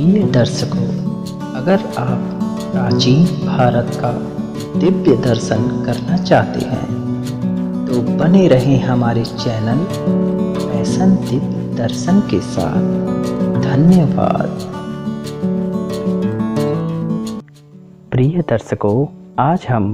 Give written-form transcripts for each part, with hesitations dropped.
प्रिय दर्शकों, अगर आप प्राचीन भारत का दिव्य दर्शन करना चाहते हैं तो बने रहें हमारे चैनल फैशन दिव्य दर्शन के साथ। धन्यवाद। प्रिय दर्शकों, आज हम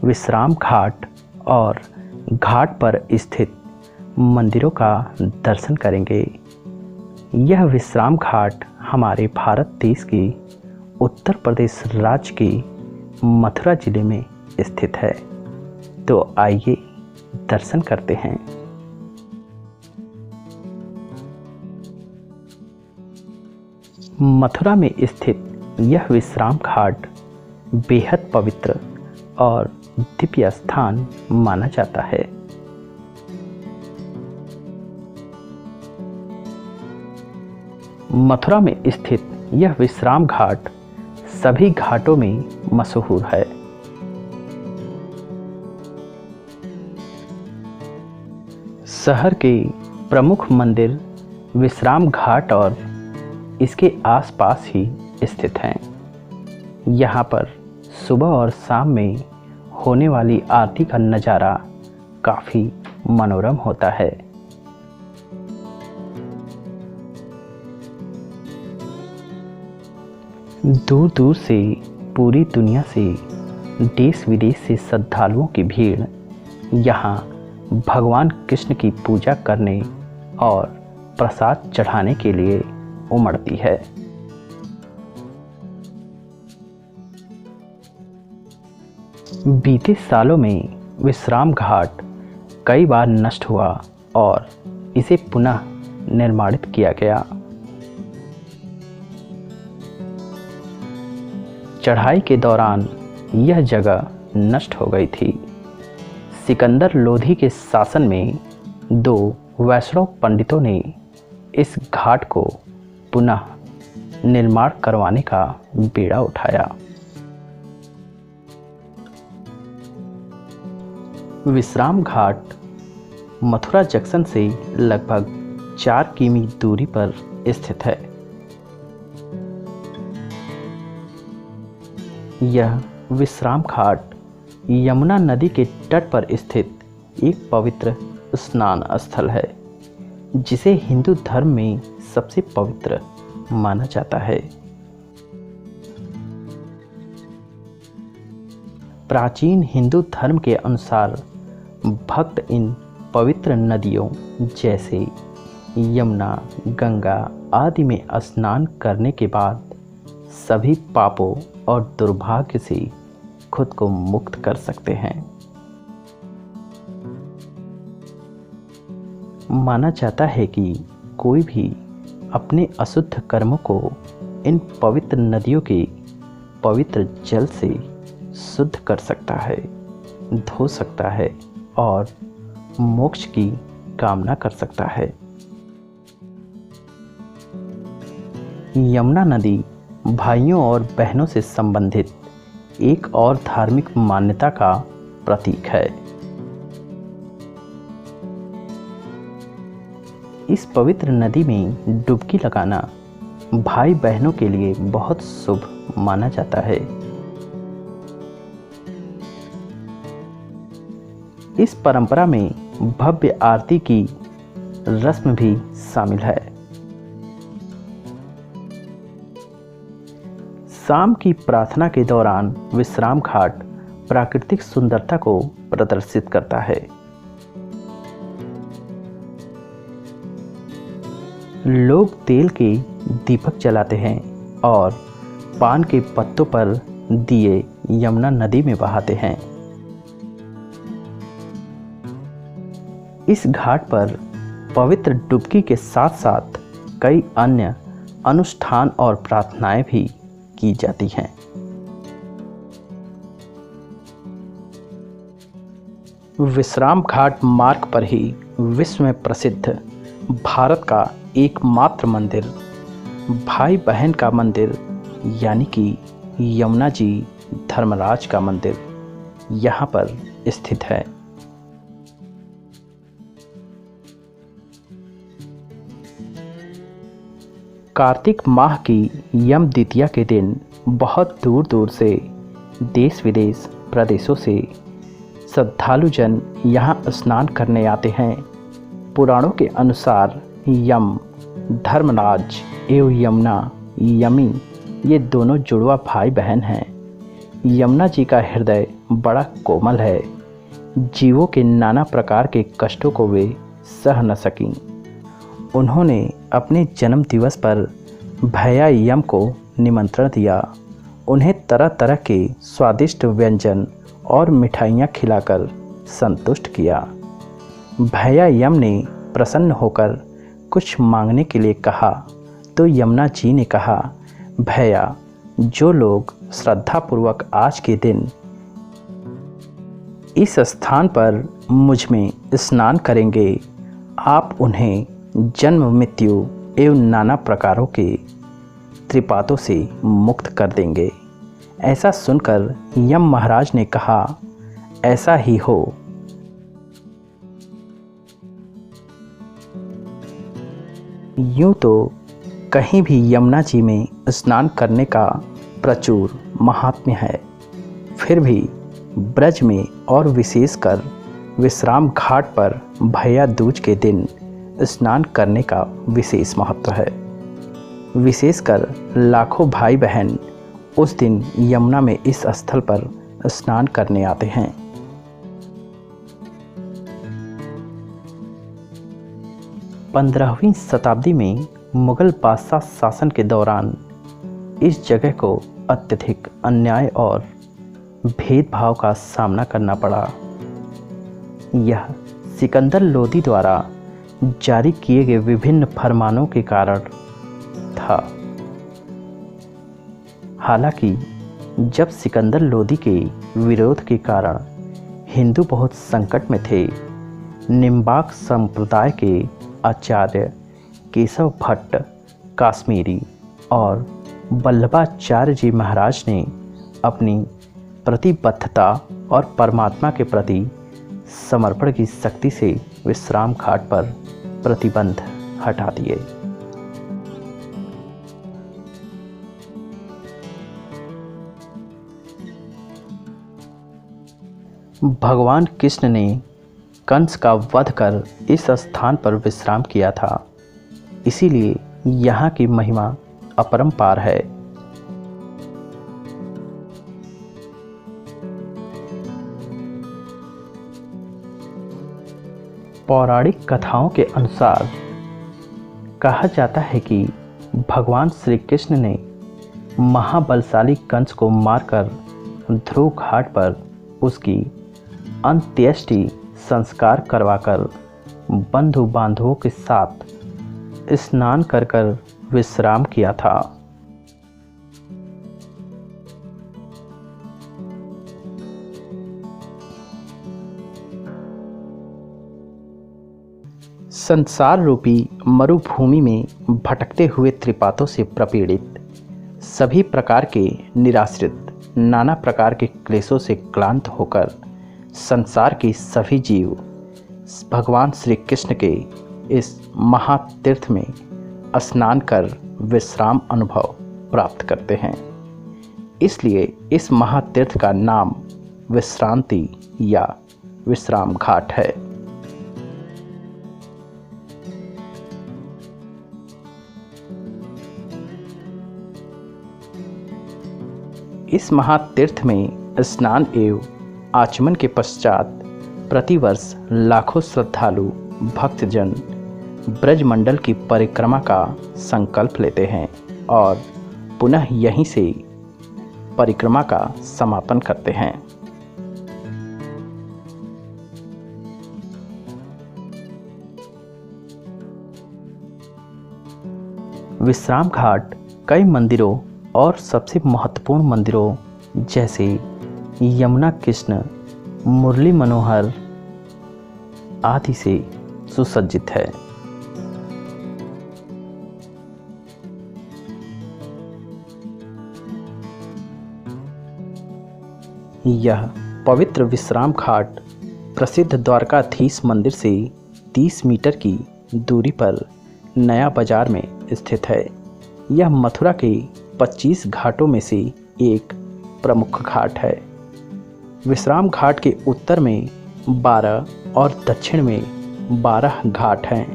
विश्राम घाट और घाट पर स्थित मंदिरों का दर्शन करेंगे। यह विश्राम घाट हमारे भारत देश के उत्तर प्रदेश राज्य के मथुरा जिले में स्थित है। तो आइए दर्शन करते हैं। मथुरा में स्थित यह विश्राम घाट बेहद पवित्र और दिव्य स्थान माना जाता है। मथुरा में स्थित यह विश्राम घाट सभी घाटों में मशहूर है। शहर के प्रमुख मंदिर विश्राम घाट और इसके आसपास ही स्थित हैं। यहाँ पर सुबह और शाम में होने वाली आरती का नज़ारा काफ़ी मनोरम होता है। दूर दूर से पूरी दुनिया से देश विदेश से श्रद्धालुओं की भीड़ यहाँ भगवान कृष्ण की पूजा करने और प्रसाद चढ़ाने के लिए उमड़ती है। बीते सालों में विश्राम घाट कई बार नष्ट हुआ और इसे पुनः निर्माणित किया गया। चढ़ाई के दौरान यह जगह नष्ट हो गई थी। सिकंदर लोधी के शासन में 2 वैष्णव पंडितों ने इस घाट को पुनः निर्माण करवाने का बीड़ा उठाया। विश्राम घाट मथुरा जंक्शन से लगभग 4 किमी दूरी पर स्थित है। यह विश्राम घाट यमुना नदी के तट पर स्थित एक पवित्र स्नान स्थल है, जिसे हिंदू धर्म में सबसे पवित्र माना जाता है। प्राचीन हिंदू धर्म के अनुसार भक्त इन पवित्र नदियों जैसे यमुना, गंगा आदि में स्नान करने के बाद सभी पापों और दुर्भाग्य से खुद को मुक्त कर सकते हैं। माना जाता है कि कोई भी अपने अशुद्ध कर्मों को इन पवित्र नदियों के पवित्र जल से शुद्ध कर सकता है, धो सकता है और मोक्ष की कामना कर सकता है। यमुना नदी भाइयों और बहनों से संबंधित एक और धार्मिक मान्यता का प्रतीक है। इस पवित्र नदी में डुबकी लगाना भाई बहनों के लिए बहुत शुभ माना जाता है। इस परंपरा में भव्य आरती की रस्म भी शामिल है। शाम की प्रार्थना के दौरान विश्राम घाट प्राकृतिक सुंदरता को प्रदर्शित करता है। लोग तेल के दीपक जलाते हैं और पान के पत्तों पर दिए यमुना नदी में बहाते हैं। इस घाट पर पवित्र डुबकी के साथ साथ कई अन्य अनुष्ठान और प्रार्थनाएं भी की जाती हैं। विश्राम घाट मार्ग पर ही विश्व में प्रसिद्ध भारत का एकमात्र मंदिर भाई बहन का मंदिर यानी कि यमुना जी धर्मराज का मंदिर यहाँ पर स्थित है। कार्तिक माह की यम द्वितीया के दिन बहुत दूर दूर से देश विदेश प्रदेशों से श्रद्धालुजन यहाँ स्नान करने आते हैं। पुराणों के अनुसार यम, धर्मराज एवं यमुना, यमी ये दोनों जुड़वा भाई बहन हैं। यमुना जी का हृदय बड़ा कोमल है। जीवों के नाना प्रकार के कष्टों को वे सह न सकीं। उन्होंने अपने जन्म दिवस पर भैया यम को निमंत्रण दिया। उन्हें तरह तरह के स्वादिष्ट व्यंजन और मिठाइयाँ खिलाकर संतुष्ट किया। भैया यम ने प्रसन्न होकर कुछ मांगने के लिए कहा तो यमुना जी ने कहा, भैया, जो लोग श्रद्धापूर्वक आज के दिन इस स्थान पर मुझ में स्नान करेंगे, आप उन्हें जन्म, मृत्यु एवं नाना प्रकारों के त्रिपातों से मुक्त कर देंगे। ऐसा सुनकर यम महाराज ने कहा, ऐसा ही हो। यूँ तो कहीं भी यमुना जी में स्नान करने का प्रचुर महात्म्य है, फिर भी ब्रज में और विशेषकर विश्राम घाट पर भैया दूज के दिन स्नान करने का विशेष महत्व है। विशेषकर लाखों भाई बहन उस दिन यमुना में इस स्थल पर स्नान करने आते हैं। पंद्रहवीं शताब्दी में मुगल बादशाह शासन के दौरान इस जगह को अत्यधिक अन्याय और भेदभाव का सामना करना पड़ा। यह सिकंदर लोदी द्वारा जारी किए गए विभिन्न फरमानों के कारण था। हालांकि जब सिकंदर लोदी के विरोध के कारण हिंदू बहुत संकट में थे, निम्बाक संप्रदाय के आचार्य केशव भट्ट काश्मीरी और वल्लभाचार्य जी महाराज ने अपनी प्रतिबद्धता और परमात्मा के प्रति समर्पण की शक्ति से विश्राम घाट पर प्रतिबंध हटा दिए। भगवान कृष्ण ने कंस का वध कर इस स्थान पर विश्राम किया था, इसीलिए यहाँ की महिमा अपरंपार है। पौराणिक कथाओं के अनुसार कहा जाता है कि भगवान श्री कृष्ण ने महाबलशाली कंस को मारकर ध्रुव घाट पर उसकी अंत्येष्टि संस्कार करवाकर बंधु बांधवों के साथ स्नान कर विश्राम किया था। संसार रूपी मरुभूमि में भटकते हुए त्रिपातों से प्रपीड़ित सभी प्रकार के निराश्रित नाना प्रकार के क्लेशों से क्लांत होकर संसार के सभी जीव भगवान श्री कृष्ण के इस महातीर्थ में स्नान कर विश्राम अनुभव प्राप्त करते हैं। इसलिए इस महातीर्थ का नाम विश्रांति या विश्राम घाट है। इस महातीर्थ में स्नान एवं आचमन के पश्चात प्रतिवर्ष लाखों श्रद्धालु भक्तजन ब्रजमंडल की परिक्रमा का संकल्प लेते हैं और पुनः यहीं से परिक्रमा का समापन करते हैं। विश्राम घाट कई मंदिरों और सबसे महत्वपूर्ण मंदिरों जैसे यमुना कृष्ण, मुरली मनोहर आदि से सुसज्जित है। यह पवित्र विश्राम घाट प्रसिद्ध द्वारकाधीश मंदिर से 30 मीटर की दूरी पर नया बाजार में स्थित है। यह मथुरा के 25 घाटों में से एक प्रमुख घाट है। विश्राम घाट के उत्तर में 12 और दक्षिण में 12 घाट हैं।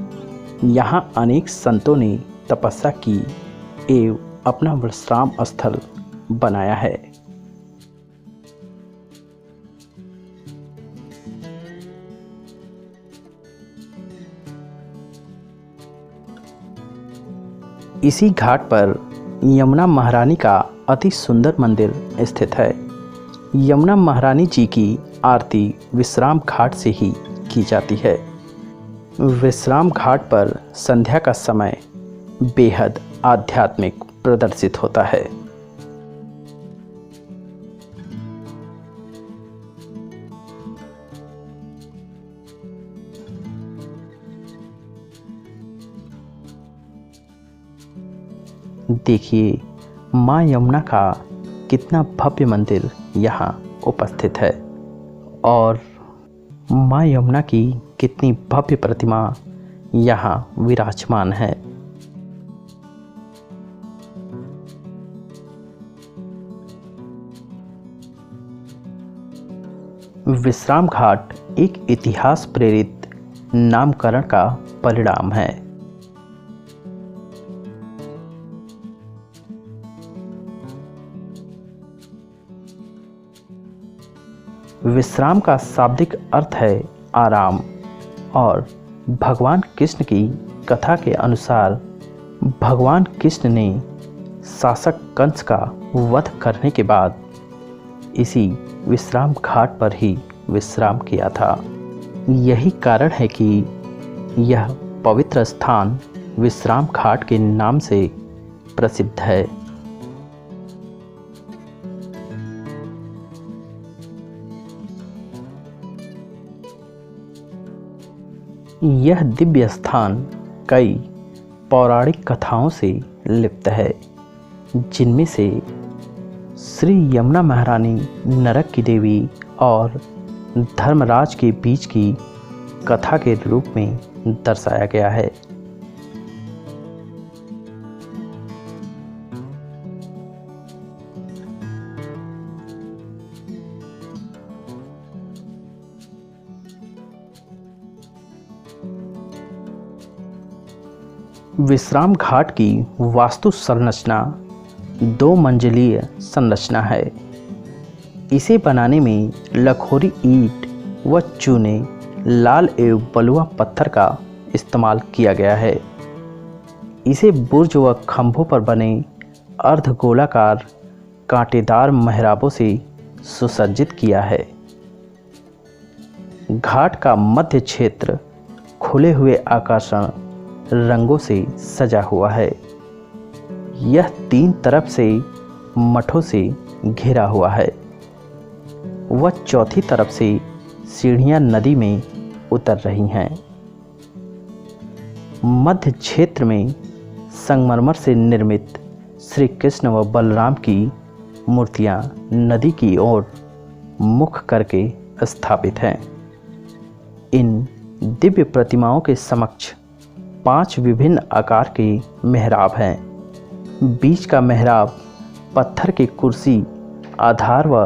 यहाँ अनेक संतों ने तपस्या की एवं अपना विश्राम स्थल बनाया है। इसी घाट पर यमुना महारानी का अति सुंदर मंदिर स्थित है। यमुना महारानी जी की आरती विश्राम घाट से ही की जाती है। विश्राम घाट पर संध्या का समय बेहद आध्यात्मिक प्रदर्शित होता है। देखिए माँ यमुना का कितना भव्य मंदिर यहाँ उपस्थित है और माँ यमुना की कितनी भव्य प्रतिमा यहाँ विराजमान है। विश्राम घाट एक इतिहास प्रेरित नामकरण का परिणाम है। विश्राम का शाब्दिक अर्थ है आराम और भगवान कृष्ण की कथा के अनुसार भगवान कृष्ण ने शासक कंस का वध करने के बाद इसी विश्राम घाट पर ही विश्राम किया था। यही कारण है कि यह पवित्र स्थान विश्राम घाट के नाम से प्रसिद्ध है। यह दिव्य स्थान कई पौराणिक कथाओं से लिप्त है, जिनमें से श्री यमुना महारानी नरक की देवी और धर्मराज के बीच की कथा के रूप में दर्शाया गया है। विश्राम घाट की वास्तु संरचना 2 मंजिलीय संरचना है। इसे बनाने में लखोरी ईंट व चूने, लाल एवं बलुआ पत्थर का इस्तेमाल किया गया है। इसे बुर्ज व खंभों पर बने अर्धगोलाकार कांटेदार मेहराबों से सुसज्जित किया है। घाट का मध्य क्षेत्र खुले हुए आकर्षण रंगों से सजा हुआ है। यह 3 तरफ से मठों से घिरा हुआ है व चौथी तरफ से सीढ़ियां नदी में उतर रही हैं। मध्य क्षेत्र में संगमरमर से निर्मित श्री कृष्ण व बलराम की मूर्तियां नदी की ओर मुख करके स्थापित हैं। इन दिव्य प्रतिमाओं के समक्ष 5 विभिन्न आकार के मेहराब हैं। बीच का मेहराब पत्थर की कुर्सी आधार व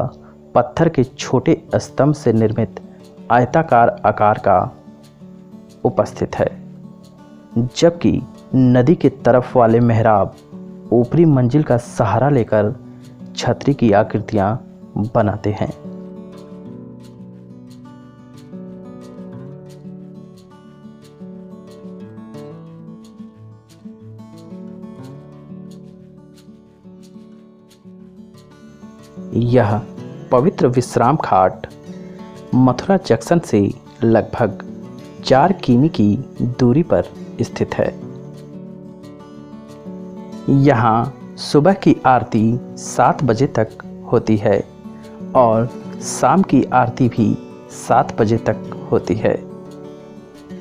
पत्थर के छोटे स्तंभ से निर्मित आयताकार आकार का उपस्थित है, जबकि नदी के तरफ वाले मेहराब ऊपरी मंजिल का सहारा लेकर छतरी की आकृतियां बनाते हैं। यह पवित्र विश्राम घाट मथुरा जंक्शन से लगभग 4 किमी की दूरी पर स्थित है। यहाँ सुबह की आरती 7 बजे तक होती है और शाम की आरती भी 7 बजे तक होती है।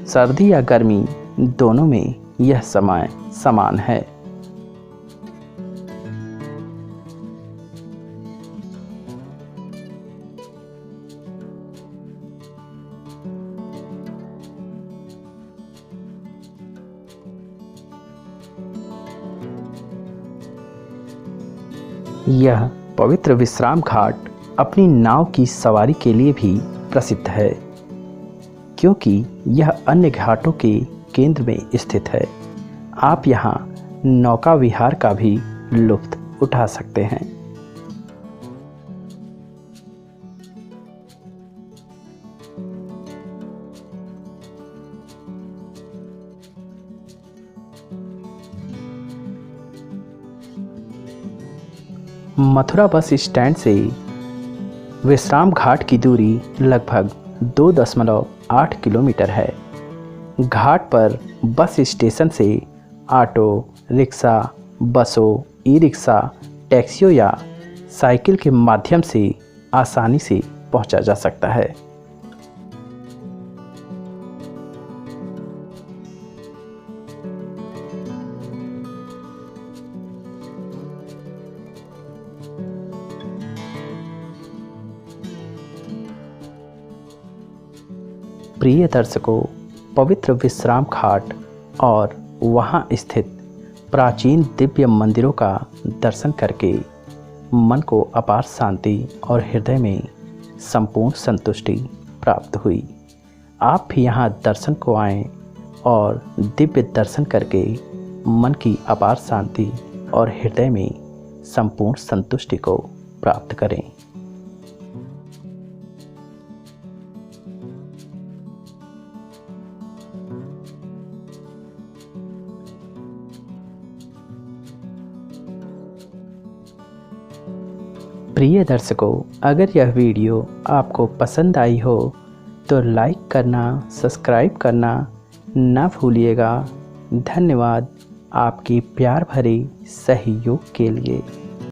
सर्दी या गर्मी दोनों में यह समय समान है। यह पवित्र विश्राम घाट अपनी नाव की सवारी के लिए भी प्रसिद्ध है, क्योंकि यह अन्य घाटों के केंद्र में स्थित है। आप यहाँ नौका विहार का भी लुत्फ उठा सकते हैं। मथुरा बस स्टैंड से विश्राम घाट की दूरी लगभग 2.8 किलोमीटर है। घाट पर बस स्टेशन से ऑटो, रिक्शा, बसों, ई रिक्शा, टैक्सियों या साइकिल के माध्यम से आसानी से पहुंचा जा सकता है। प्रिय दर्शकों, पवित्र विश्राम घाट और वहाँ स्थित प्राचीन दिव्य मंदिरों का दर्शन करके मन को अपार शांति और हृदय में संपूर्ण संतुष्टि प्राप्त हुई। आप भी यहाँ दर्शन को आएं और दिव्य दर्शन करके मन की अपार शांति और हृदय में संपूर्ण संतुष्टि को प्राप्त करें। प्रिय दर्शकों, अगर यह वीडियो आपको पसंद आई हो तो लाइक करना, सब्सक्राइब करना ना भूलिएगा। धन्यवाद आपकी प्यार भरे सहयोग के लिए।